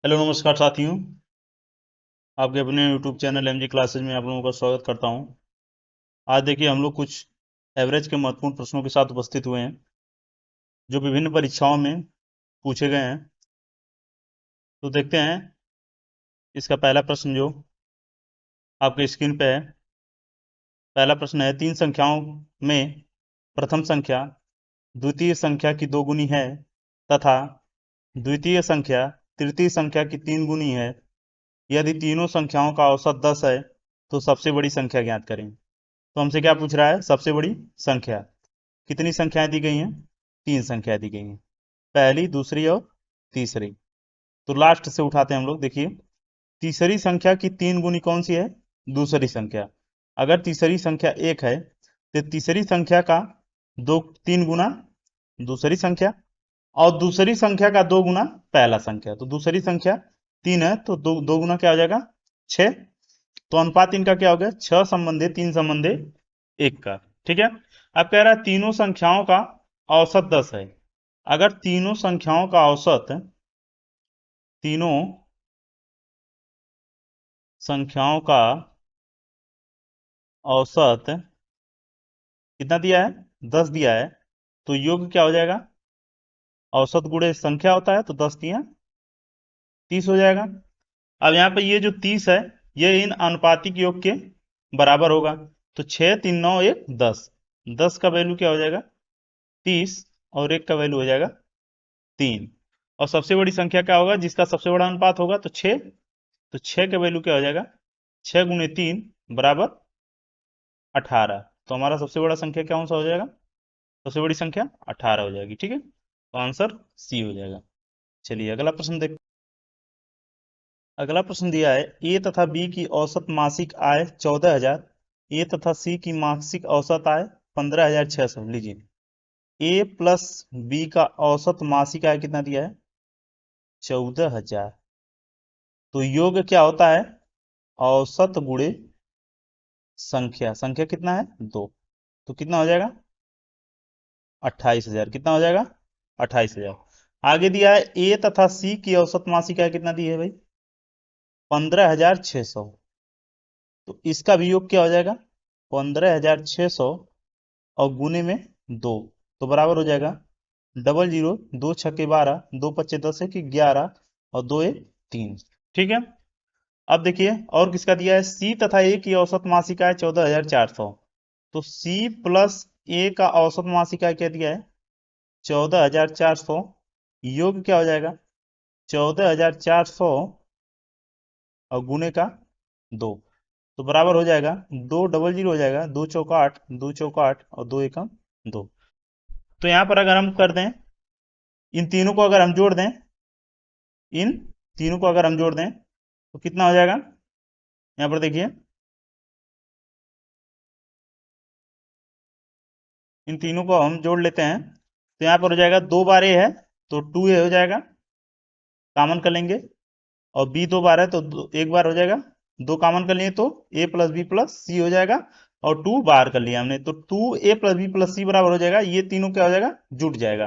Hello नमस्कार साथियों। आपके अपने यूट्यूब चैनल एमजी क्लासेज में आप लोगों का स्वागत करता हूं। आज देखिए हम लोग कुछ एवरेज के महत्वपूर्ण प्रश्नों के साथ उपस्थित हुए हैं जो विभिन्न परीक्षाओं में पूछे गए हैं। तो देखते हैं इसका पहला प्रश्न जो आपके स्क्रीन पे है। पहला प्रश्न है, तीन संख्याओं में प्रथम संख्या द्वितीय संख्या की दो गुनी है तथा द्वितीय संख्या तृतीय संख्या की तीन गुनी है। यदि तीनों संख्याओं का औसत 10 है तो सबसे बड़ी संख्या ज्ञात करें। तो हमसे क्या पूछ रहा है? सबसे बड़ी संख्या। कितनी संख्याएं दी गई हैं? तीन संख्याएं दी गई हैं, पहली, दूसरी और तीसरी। तो लास्ट से उठाते हैं हम लोग। देखिए, तीसरी संख्या की तीन गुनी कौन सी है? दूसरी संख्या। अगर तीसरी संख्या एक है तो तीसरी संख्या का दो तीन गुना दूसरी संख्या, और दूसरी संख्या का दो गुना पहला संख्या। तो दूसरी संख्या तीन है तो दो दो गुना क्या हो जाएगा? छह। तो अनुपात इनका क्या हो गया? छह संबंधे तीन संबंधे एक का। ठीक है। अब कह रहा है तीनों संख्याओं का औसत 10 है। अगर तीनों संख्याओं का औसत, तीनों संख्याओं का औसत कितना दिया है? 10 दिया है। तो योग क्या हो जाएगा? औसत गुणे संख्या होता है, तो 10 दिया 30 हो जाएगा। अब यहाँ पे ये जो 30 है ये इन अनुपातिक योग के बराबर होगा। तो 6 3 9 1 10, 10 का वैल्यू क्या हो जाएगा? 30, और एक का वैल्यू हो जाएगा 3। और सबसे बड़ी संख्या क्या होगा जिसका सबसे बड़ा अनुपात होगा? तो 6। तो 6 का वैल्यू क्या हो जाएगा? 6 गुणे 3 बराबर 18। तो हमारा सबसे बड़ा संख्या कौन सा हो जाएगा? सबसे बड़ी संख्या 18 हो जाएगी। ठीक है, तो आंसर सी हो जाएगा। चलिए अगला प्रश्न देख। अगला प्रश्न दिया है, ए तथा बी की औसत मासिक आय 14,000, ए तथा सी की मासिक औसत आय 15,600। लीजिए, ए प्लस बी का औसत मासिक आय कितना दिया है? 14,000। तो योग क्या होता है? औसत गुणे संख्या। संख्या कितना है? दो। तो कितना हो जाएगा? 28,000। कितना हो जाएगा? 28,000। आगे दिया है, ए तथा सी की औसत मासिक आय कितना दी है भाई? 15,600। तो इसका भी योग क्या हो जाएगा? 15,600 और गुने में दो, तो बराबर हो जाएगा डबल जीरो, दो छक्के 12, दो पच्चे 10, एक 11 और दो एक 3। ठीक है। अब देखिए और किसका दिया है? सी तथा ए की औसत मासिक आय 14,400। तो सी प्लस ए का औसत मासिक आय क्या दिया है? 14,400। योग क्या हो जाएगा? 14,400 और गुने का दो, तो बराबर हो जाएगा दो डबल जीरो हो जाएगा, दो चौका आठ, दो चौका आठ और दो एकम दो। तो यहां पर अगर हम कर दें, इन तीनों को अगर हम जोड़ दें, इन तीनों को अगर हम जोड़ दें तो कितना हो जाएगा? यहां पर देखिए, इन तीनों को हम जोड़ लेते हैं तो यहां पर हो जाएगा दो बार ए है तो टू ए हो जाएगा, कॉमन कर लेंगे। और बी दो बार है तो एक बार हो जाएगा, दो कॉमन कर लिए तो A plus B plus C हो जाएगा। और टू बाहर कर लिया हमने तो two A plus B plus C बराबर हो जाएगा, ये तीनों क्या हो जाएगा? जुट जाएगा।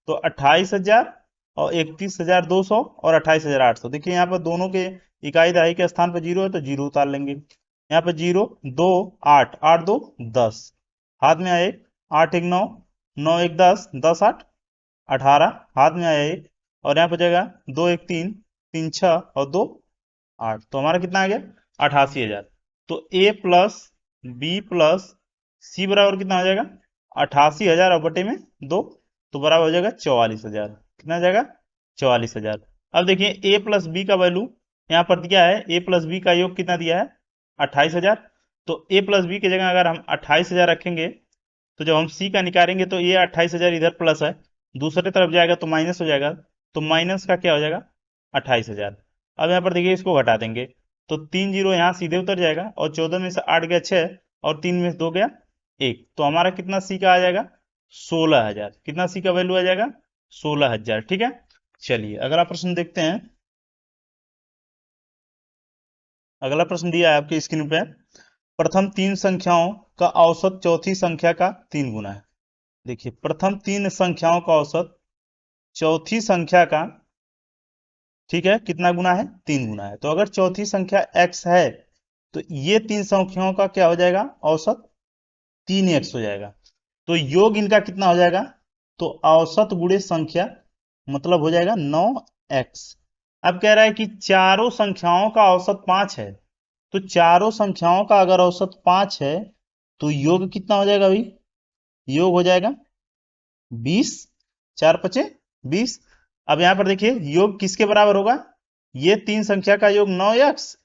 तो 28,000 और 31,200 और 28,800। देखिए यहाँ पर दोनों के इकाई दहाई के स्थान पर जीरो है तो जीरो उतार लेंगे। यहाँ पर जीरो दो आठ, आठ दो 10, हाथ में आए एक, आठ एक नौ, नौ एक 10, 10 8 18, हाथ में आया एक। और यहाँ पर जाएगा दो एक तीन, तीन छः और दो आठ, तो हमारा कितना आ गया? 88,000। तो A plus B plus C बराबर कितना हो जाएगा? 88,000 और बटे में दो, तो बराबर हो जाएगा 44,000। कितना हो जाएगा? 44,000। अब देखिए ए प्लस बी का वैल्यू यहाँ पर दिया है, ए प्लस बी का योग कितना दिया है? 28,000। तो ए प्लस बी की जगह अगर हम 28,000 रखेंगे तो जब हम सी का निकालेंगे तो ये 28,000 इधर प्लस है, दूसरे तरफ जाएगा तो माइनस हो जाएगा। तो माइनस का क्या हो जाएगा? 28,000। अब यहाँ पर देखिए इसको घटा देंगे तो तीन जीरो यहाँ सीधे उतर जाएगा, और 14 में से 8 गया 6 और तीन में से 2 गया 1। तो हमारा कितना सी का आ जाएगा? 16,000। कितना सी का वैल्यू आ जाएगा? 16,000। ठीक है। चलिए अगला प्रश्न देखते हैं। अगला प्रश्न दिया है आपकी स्क्रीन पे, प्रथम तीन संख्याओं का औसत चौथी संख्या का तीन गुना है। देखिए, प्रथम तीन संख्याओं का औसत चौथी संख्या का ठीक है, कितना गुना है? 3 गुना है। तो अगर चौथी संख्या x है तो ये तीन संख्याओं का क्या हो जाएगा? औसत 3x हो जाएगा। तो योग इनका कितना हो जाएगा? तो औसत गुणे संख्या मतलब हो जाएगा 9x। अब कह रहा है कि चारों संख्याओं का औसत 5 है। तो चारों संख्याओं का अगर औसत 5 है तो योग कितना हो जाएगा भाई? योग हो जाएगा 20। 4 पचे 20। अब यहां पर देखिए योग किसके बराबर होगा? ये तीन संख्या का योग 9x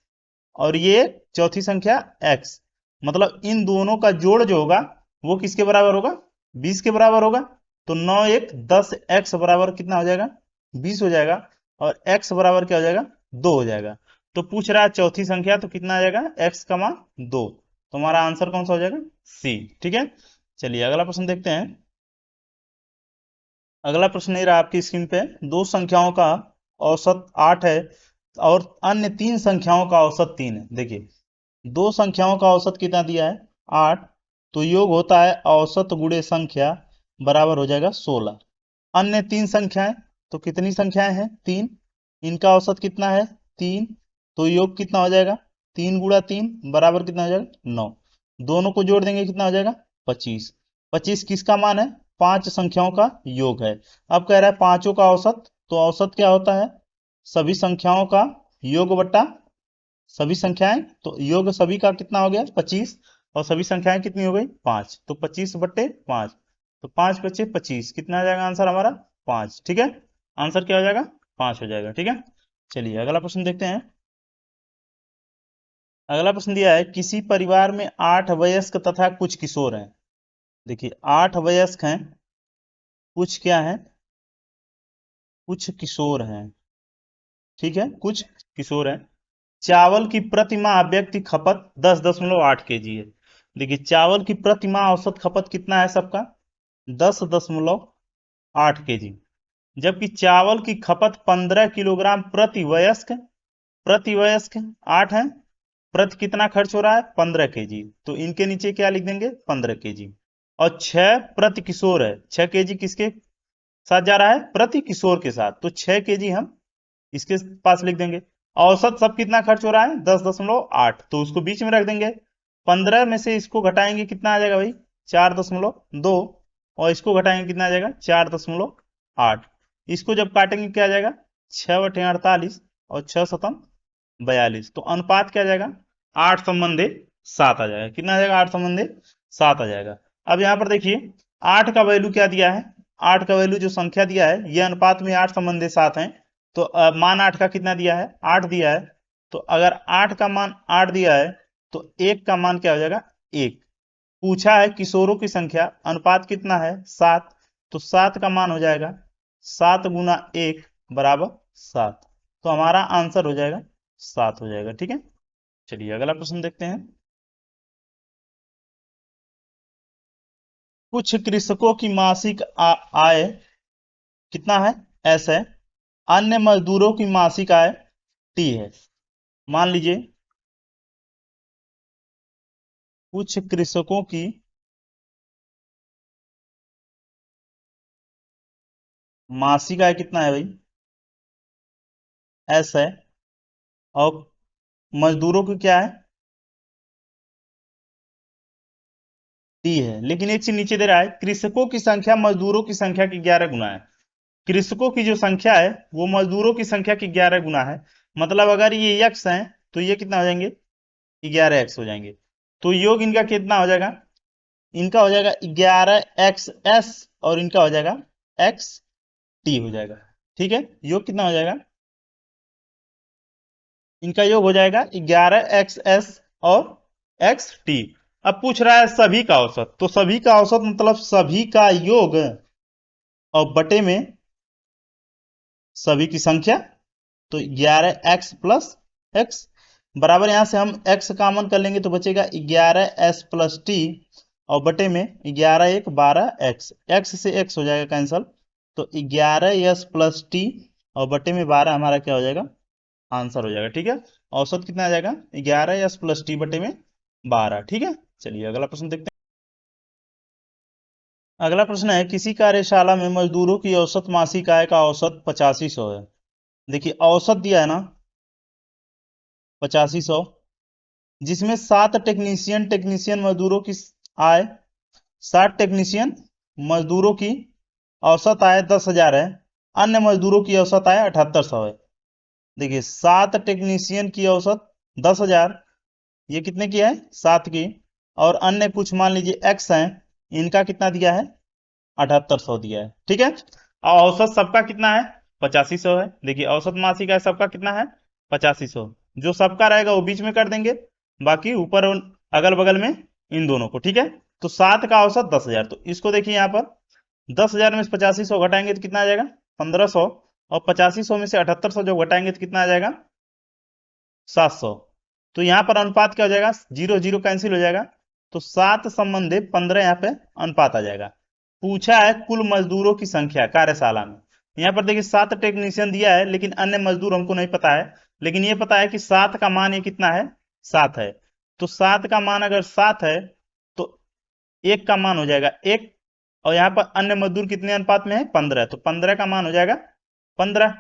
और ये चौथी संख्या x, मतलब इन दोनों का जोड़ जो होगा वो किसके बराबर होगा? 20 के बराबर होगा। तो 9 एक 10, x बराबर कितना हो जाएगा? 20 हो जाएगा। और x बराबर क्या हो जाएगा? 2 हो जाएगा। तो पूछ रहा है चौथी संख्या, तो कितना आ जाएगा? x का मान 2। तो हमारा आंसर कौन सा हो जाएगा? सी। ठीक है, चलिए अगला प्रश्न देखते हैं। अगला प्रश्न ये रहा आपकी स्क्रीन पे। दो संख्याओं का औसत 8 है और अन्य तीन संख्याओं का औसत 3 है। देखिए दो संख्याओं का औसत कितना दिया है? 8। तो योग होता है औसत गुणे संख्या बराबर हो जाएगा 16। अन्य तीन संख्याएं, तो कितनी संख्याएं हैं? 3। इनका औसत कितना है? 3। तो योग कितना हो जाएगा? 3 गुणा 3 बराबर कितना हो जाएगा? 9। दोनों को जोड़ देंगे कितना हो जाएगा? 25। 25 किसका मान है? पांच संख्याओं का योग है। अब कह रहा है पांचों का औसत, तो औसत क्या होता है? सभी संख्याओं का योग बट्टा सभी संख्याएं। तो योग सभी का कितना हो गया? 25। और सभी संख्याएं कितनी हो गई? 5। तो 25/5। तो 5 बचे 25, कितना आ जाएगा आंसर हमारा? 5। ठीक है, आंसर क्या हो जाएगा? 5 हो जाएगा। ठीक है, चलिए अगला प्रश्न देखते हैं। अगला प्रश्न दिया है किसी परिवार में 8 वयस्क तथा कुछ किशोर हैं। देखिए 8 वयस्क हैं, कुछ क्या है? कुछ किशोर हैं। ठीक है, कुछ किशोर हैं। चावल की प्रति माह व्यक्ति खपत 10.8 केजी है। देखिए चावल की प्रति माह औसत खपत कितना है सबका? 10.8 केजी। जबकि चावल की खपत 15 किलोग्राम प्रति वयस्क। प्रति वयस्क 8 है, प्रति कितना खर्च हो रहा है? 15 केजी। तो इनके नीचे क्या लिख देंगे? 15 केजी। और 6 प्रति किशोर है। 6 केजी किसके साथ जा रहा है? प्रति किशोर के साथ। तो 6 केजी हम इसके पास लिख देंगे। औसत सब कितना खर्च हो रहा है? 10.8। तो उसको बीच में रख देंगे। 15 में से इसको घटाएंगे कितना आ जाएगा भाई? 4.2। और इसको घटाएंगे कितना आ जाएगा? 4.8। इसको जब काटेंगे क्या आ जाएगा? 6/48 और 6×7 = 42। तो अनुपात क्या आ जाएगा? 8:7 आ जाएगा। कितना आ जाएगा? 8:7 आ जाएगा। अब यहां पर देखिए 8 का वैल्यू क्या दिया है? 8 का वैल्यू जो संख्या दिया है ये अनुपात में 8:7 है। तो मान 8 का कितना दिया है? 8 दिया है। तो अगर 8 का मान 8 दिया है तो 1 का मान क्या हो जाएगा? 1। पूछा है किशोरों की संख्या, अनुपात कितना है? 7। तो 7 का मान हो जाएगा 7 गुना 1 बराबर 7। तो हमारा आंसर हो जाएगा 7 हो जाएगा। ठीक है, चलिए अगला प्रश्न देखते हैं। कुछ कृषकों की मासिक आय कितना है? S है। अन्य मजदूरों की मासिक आय T है। मान लीजिए कुछ कृषकों की मासिक आय कितना है भाई? S है। और मजदूरों की क्या है? T है। लेकिन एक चीज नीचे दे रहा है कृषकों की संख्या मजदूरों की संख्या की 11 गुना है। कृषकों की जो संख्या है वो मजदूरों की संख्या की 11 गुना है। मतलब अगर ये x है तो ये कितना हो जाएंगे? 11x हो जाएंगे। तो योग इनका कितना हो जाएगा? इनका हो जाएगा 11xs और इनका हो जाएगा xt हो जाएगा। ठीक है, योग कितना हो जाएगा? इनका योग हो जाएगा 11xs और xt। अब पूछ रहा है सभी का औसत, तो सभी का औसत मतलब सभी का योग और बटे में सभी की संख्या। तो 11x प्लस x बराबर, यहां से हम x कॉमन कर लेंगे तो बचेगा 11s प्लस टी और बटे में 11 1 12x। x से x हो जाएगा कैंसल। तो 11s प्लस टी और बटे में 12 हमारा क्या हो जाएगा? आंसर हो जाएगा। ठीक है, औसत कितना आ जाएगा? 11s प्लस टी बटे में 12। ठीक है, चलिए अगला प्रश्न देखते हैं। अगला प्रश्न है किसी कार्यशाला में मजदूरों की औसत मासिक आय का औसत 8500 है। देखिए औसत दिया है ना 8500, जिसमें 7 टेक्नीशियन मजदूरों की आय, 60 टेक्नीशियन मजदूरों की औसत आय 10,000 है, अन्य मजदूरों की औसत आय 7800 है। देखिए 7 टेक्नीशियन की औसत 10,000, ये कितने की है 7 की, और अन्य कुछ मान लीजिए एक्स हैं, इनका कितना दिया है 7800 दिया है। ठीक है, और औसत सबका कितना है 8500 है। देखिए औसत मासिक है सबका कितना है 8500, जो सबका रहेगा वो बीच में कर देंगे, बाकी ऊपर अगल बगल में इन दोनों को। ठीक है, तो 7 का औसत 10,000, तो इसको देखिए यहाँ पर 10,000 में से 8500 घटाएंगे तो कितना आ जाएगा 1500, और 8500 में से 7800 जो घटाएंगे तो कितना आ जाएगा 700। तो यहाँ पर अनुपात क्या हो जाएगा, जीरो जीरो कैंसिल हो जाएगा, तो 7/15 यहाँ पे अनुपात आ जाएगा। पूछा है कुल मजदूरों की संख्या कार्यशाला में। यहाँ पर देखिए 7 टेक्नीशियन दिया है, लेकिन अन्य मजदूर हमको नहीं पता है, लेकिन ये पता है कि 7 का मान ये कितना है 7 है। तो 7 का मान अगर 7 है तो 1 का मान हो जाएगा 1, और यहाँ पर अन्य मजदूर कितने अनुपात में है 15, तो 15 का मान हो जाएगा 15।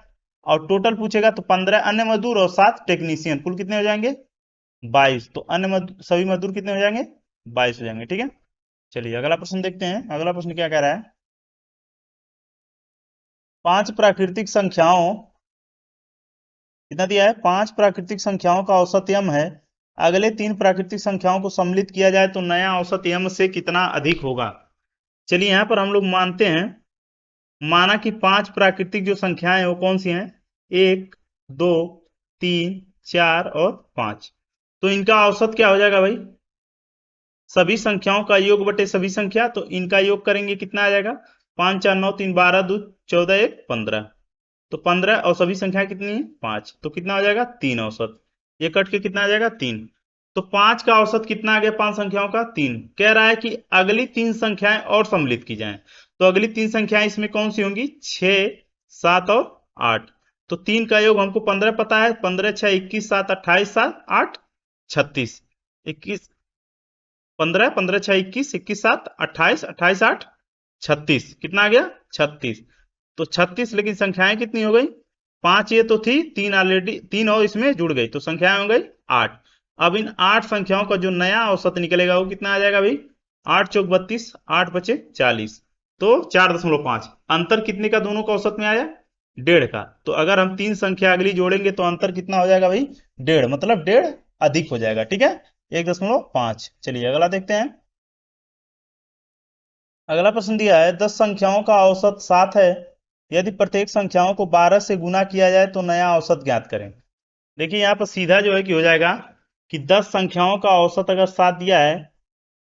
और टोटल पूछेगा तो 15 अन्य मजदूर और 7 टेक्नीशियन, कुल कितने हो जाएंगे 22। तो अन्य मजदूर सभी मजदूर कितने हो जाएंगे 22 हो जाएंगे। ठीक है, चलिए अगला प्रश्न देखते हैं। अगला प्रश्न क्या कह रहा है, 5 प्राकृतिक संख्याओं, कितना दिया है 5 प्राकृतिक संख्याओं का औसत यम है, अगले 3 प्राकृतिक संख्याओं को सम्मिलित किया जाए तो नया औसत यम से कितना अधिक होगा। चलिए यहाँ पर हम लोग मानते हैं, माना कि 5 प्राकृतिक जो संख्याएं हैं वो कौन सी हैं, 1, 2, 3, 4 और 5। तो इनका औसत क्या हो जाएगा भाई, सभी संख्याओं का योग बटे सभी संख्या, तो इनका योग करेंगे कितना आ जाएगा 5 4 9 3 12 2 14 1 15। तो 15 और सभी संख्या कितनी है 5, तो कितना हो जाएगा 3 औसत, ये कट के कितना आ जाएगा 3। तो 5 का औसत कितना आ गया 5 संख्याओं का 3। कह रहा है कि अगली 3 संख्याएं और सम्मिलित की जाएं, तो अगली 3 संख्याएं इसमें कौन सी होंगी 6 7 और 8। तो 3 का योग हमको 15 पता है, 15 6 21 7 28 7 8 36, 21 15 15 6 21 21 7 28 28 8 36, कितना आ गया 36। तो 36, लेकिन संख्याएं कितनी हो गई 5 ये तो थी, 3 ऑलरेडी, 3 और इसमें जुड़ गई, तो संख्याएं हो गई 8। अब इन 8 संख्याओं का जो नया औसत निकलेगा वो कितना आ जाएगा भाई 8 चौक 32, 8 बचे 40, तो 4.5। अंतर कितने का दोनों का औसत में आया 1.5 का। तो अगर हम 3 संख्या अगली जोड़ेंगे तो अंतर कितना हो जाएगा भाई 1.5, मतलब 1.5 अधिक हो जाएगा। ठीक है, 1.5। चलिए अगला देखते हैं। अगला प्रश्न दिया है 10 संख्याओं का औसत 7 है, यदि प्रत्येक संख्याओं को 12 से गुना किया जाए तो नया औसत ज्ञात करें। देखिए यहाँ पर सीधा जो है कि हो जाएगा कि 10 संख्याओं का औसत अगर 7 दिया है,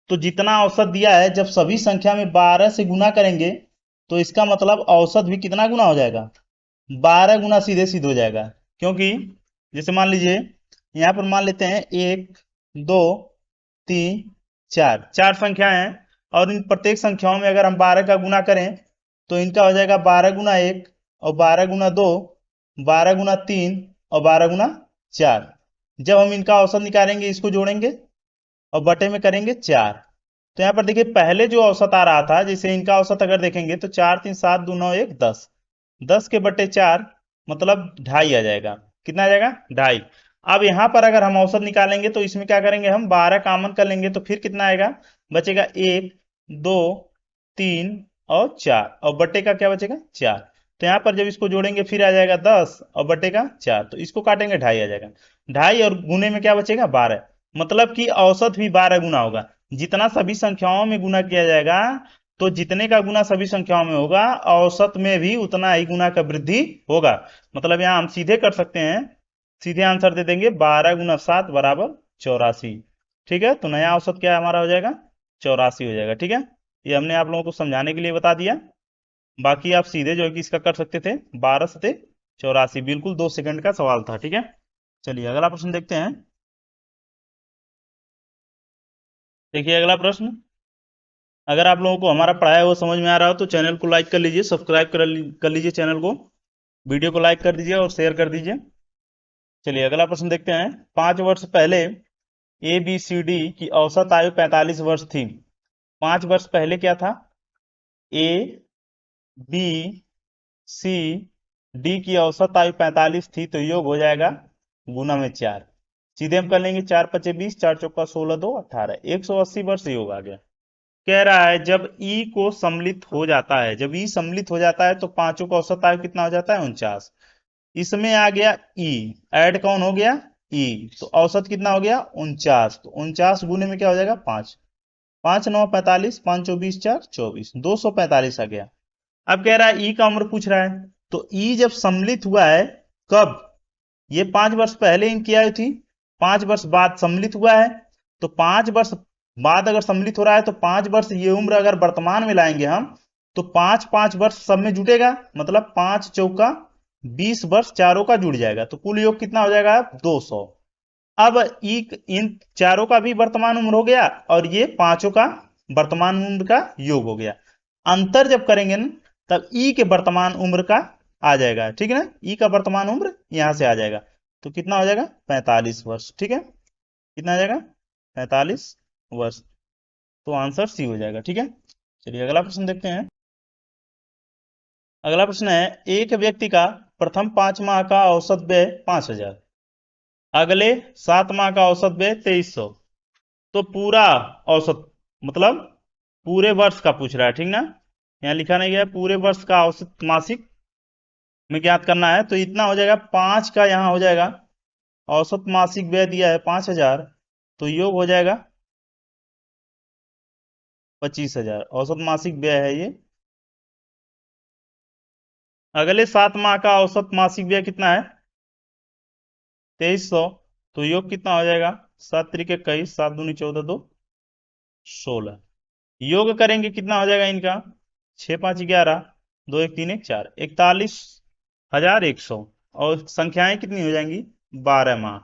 तो जितना औसत दिया है जब सभी संख्या में 12 से गुना करेंगे तो इसका मतलब औसत भी कितना गुना हो जाएगा 12 गुना सीधे सीधे हो जाएगा। क्योंकि जैसे मान लीजिए यहाँ पर मान लेते हैं 1 2 3 4, 4 संख्याएं हैं, और इन प्रत्येक संख्याओं में अगर हम 12 का गुना करें तो इनका हो जाएगा 12 गुना 1 और 12 गुना 2, 12 गुना 3 और 12 गुना 4। जब हम इनका औसत निकालेंगे इसको जोड़ेंगे और बटे में करेंगे 4। तो यहाँ पर देखिए पहले जो औसत आ रहा था, जैसे इनका औसत अगर देखेंगे तो 4 3 7 2 9 1 10, 10 के बटे 4 मतलब 2.5 आ जाएगा। कितना आ जाएगा 2.5। अब यहाँ पर अगर हम औसत निकालेंगे तो इसमें क्या करेंगे हम 12 कॉमन कर लेंगे, तो फिर कितना आएगा बचेगा 1 2 3 और 4, और बटे का क्या बचेगा 4। तो यहाँ पर जब इसको जोड़ेंगे फिर आ जाएगा 10 और बटे का 4, तो इसको काटेंगे 2.5 आ जाएगा। 2.5 और गुने में क्या बचेगा 12, मतलब कि औसत भी 12 गुना होगा। जितना सभी संख्याओं में गुना किया जाएगा, तो जितने का गुना सभी संख्याओं में होगा औसत में भी उतना ही गुना का वृद्धि होगा। मतलब यहाँ हम सीधे कर सकते हैं, सीधे आंसर दे देंगे 12 गुना 7 बराबर 84। ठीक है, तो नया औसत क्या हमारा हो जाएगा 84 हो जाएगा। ठीक है, ये हमने आप लोगों को समझाने के लिए बता दिया, बाकी आप सीधे जो है कि इसका कर सकते थे 12 सते 84, बिल्कुल 2 सेकंड का सवाल था। ठीक है, चलिए अगला प्रश्न देखते हैं। देखिए अगला प्रश्न, अगर आप लोगों को हमारा पढ़ाया हुआ समझ में आ रहा हो तो चैनल को लाइक कर लीजिए, सब्सक्राइब कर लीजिए चैनल को, वीडियो को लाइक कर दीजिए और शेयर कर दीजिए। चलिए अगला प्रश्न देखते हैं। 5 वर्ष पहले ए बी सी डी की औसत आयु 45 वर्ष थी। 5 वर्ष पहले क्या था, ए बी सी डी की औसत आयु 45 थी, तो योग हो जाएगा गुना में 4। सीधे हम कर लेंगे, 4 पचे 20, 4 चौका 16, 2 18, 180 वर्ष योग आ गया। कह रहा है जब ई को सम्मिलित हो जाता है, जब ई सम्मिलित हो जाता है तो पांचों का औसत आयु कितना हो जाता है? 49। इसमें आ गया ई, ऐड कौन हो गया? ई, तो औसत कितना हो गया? 49। तो 49 गुने में क्या हो जाएगा? 5। 5 9 45, 5 24 4 24, 245 आ गया। अब कह रहा है ई का उम्र पूछ रहा है, तो ई जब सम्मिलित हुआ है, कब? ये 5 वर्ष पहले इनकी आयु थी, 5 वर्ष बाद सम्मिलित हुआ है, तो 5 वर्ष बाद अगर सम्मिलित हो रहा है तो 5 वर्ष ये उम्र अगर वर्तमान में लाएंगे हम, तो 5 5 वर्ष सब में जुटेगा, मतलब 5 चौका 20 वर्ष चारों का जुड़ जाएगा, तो कुल योग कितना हो जाएगा? 200। अब इन चारों का भी वर्तमान उम्र हो गया और ये पांचों का वर्तमान उम्र का योग हो गया। अंतर जब करेंगे ना, तब ई के वर्तमान उम्र का आ जाएगा, ठीक है ना? ई का वर्तमान उम्र यहां से आ जाएगा, तो कितना हो जाएगा? 45 वर्ष। ठीक है, कितना आ जाएगा? 45 वर्ष। तो आंसर सी हो जाएगा। ठीक है, चलिए अगला प्रश्न देखते हैं। अगला प्रश्न है, एक व्यक्ति का प्रथम 5 माह का औसत व्यय 5000, अगले 7 माह का औसत व्यय 2300, तो पूरा औसत मतलब पूरे वर्ष का पूछ रहा है, ठीक ना? यहाँ लिखा नहीं गया, पूरे वर्ष का औसत मासिक में ज्ञात करना है, तो इतना हो जाएगा 5 का यहाँ हो जाएगा, औसत मासिक व्यय दिया है 5000, तो योग हो जाएगा 25,000, औसत मासिक व्यय है ये। अगले 7 माह का औसत मासिक व्यय कितना है? 2300, तो योग कितना हो जाएगा? 7 त्रिक 21, 7 दूनी 14, 2 16। योग करेंगे कितना हो जाएगा इनका? 6 5 11, 2 1 3 1 4, 41,100। और संख्याएं कितनी हो जाएंगी? 12 माह।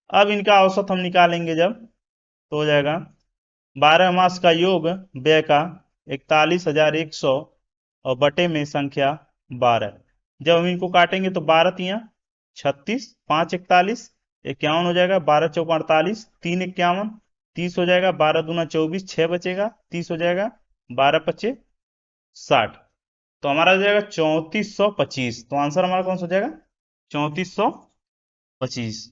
अब इनका औसत हम निकालेंगे जब, तो हो जाएगा 12 मास का योग व्यय का 41,100 और बटे में संख्या 12। जब हम इनको काटेंगे तो 12 तिया 36, 5 41, 51 हो जाएगा, 12 चौका 48, 3 51, 30 हो जाएगा, 12 दूना 24, 6 बचेगा, 30 हो जाएगा, 12 पच्चे 60, तो हमारा हो जाएगा 3425। तो आंसर हमारा कौन सा हो जाएगा? 3425।